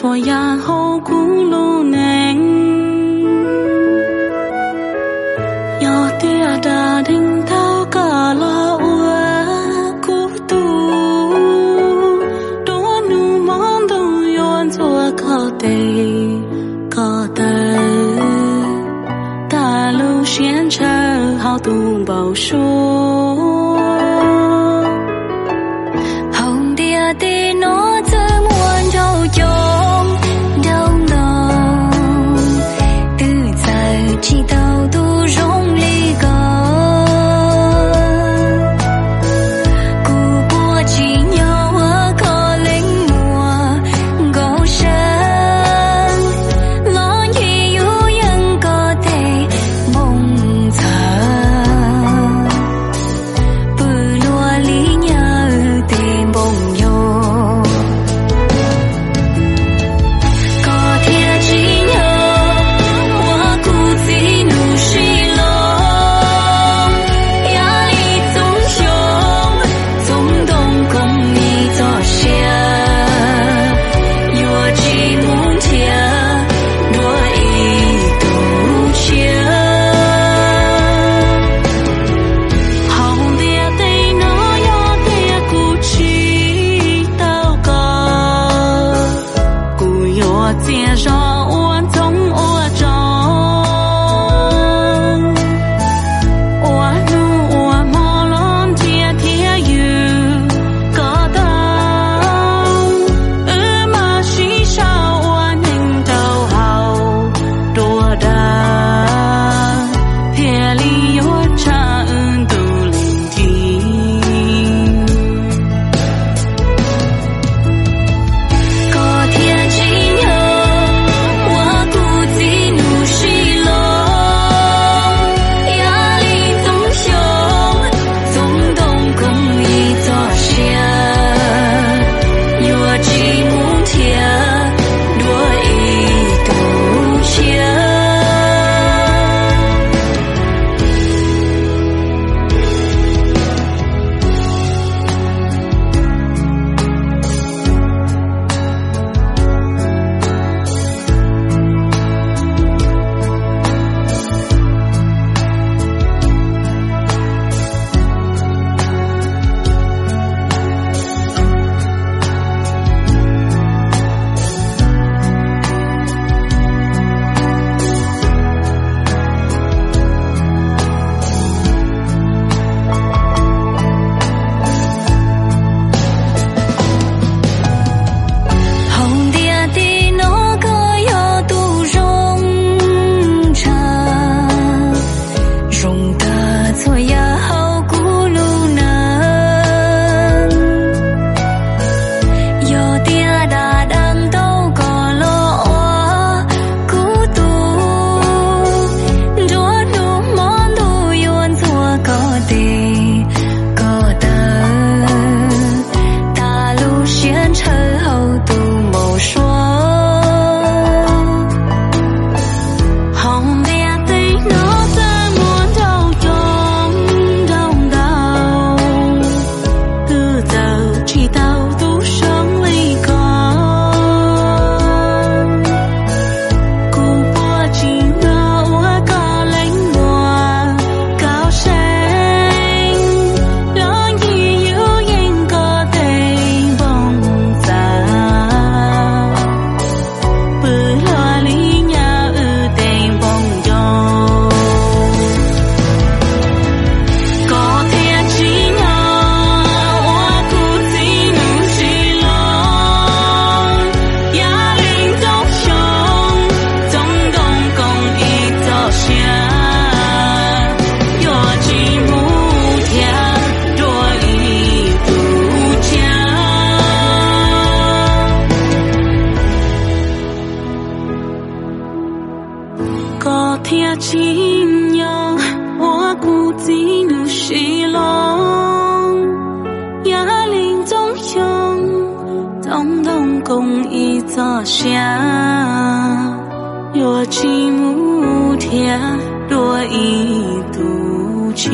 错呀后古路能要跌打听到个了我孤独多努梦都愿做靠得靠得大路线车好多保说红的的那怎么就don't know từ giờ chỉ tao tu rong ly go cô bùa chỉ nhau ở có lên mùa gấu sơn lo gì yêuยังcó thể mong chờ bự lúa lý nhớ tìm bông yo có thể chỉ nhớ我孤寂怒水龙压力总凶总动共你作下若寂寞天若一度情好的得那要得孤寂祷告故要接受我从我中我努我莫浪贴贴有个当马西少我能都好多的别离有长度聆听个天气牛我孤寂怒水龙压力总凶总动共你作下若寂寞天若一度情红的的那个要都融成融的错呀好古路能要跌打当都个了我孤独多努梦都愿做个的个的大路线车后都没说红的的那怎么都用don't到từ giờ chỉ tao tu sống ly con cô bùa chỉ ngờ có lên mùa cao xanh lo gì yêuยังcó thể bông già bự lo lý nhà tên bông yo có thể chỉ nhớ我孤寂怒水龙压力总凶总动共一作下若寂寞天若一度情có thể chỉ nhớ我孤寂怒水龙压力总凶总动共一作下若寂寞天若一度情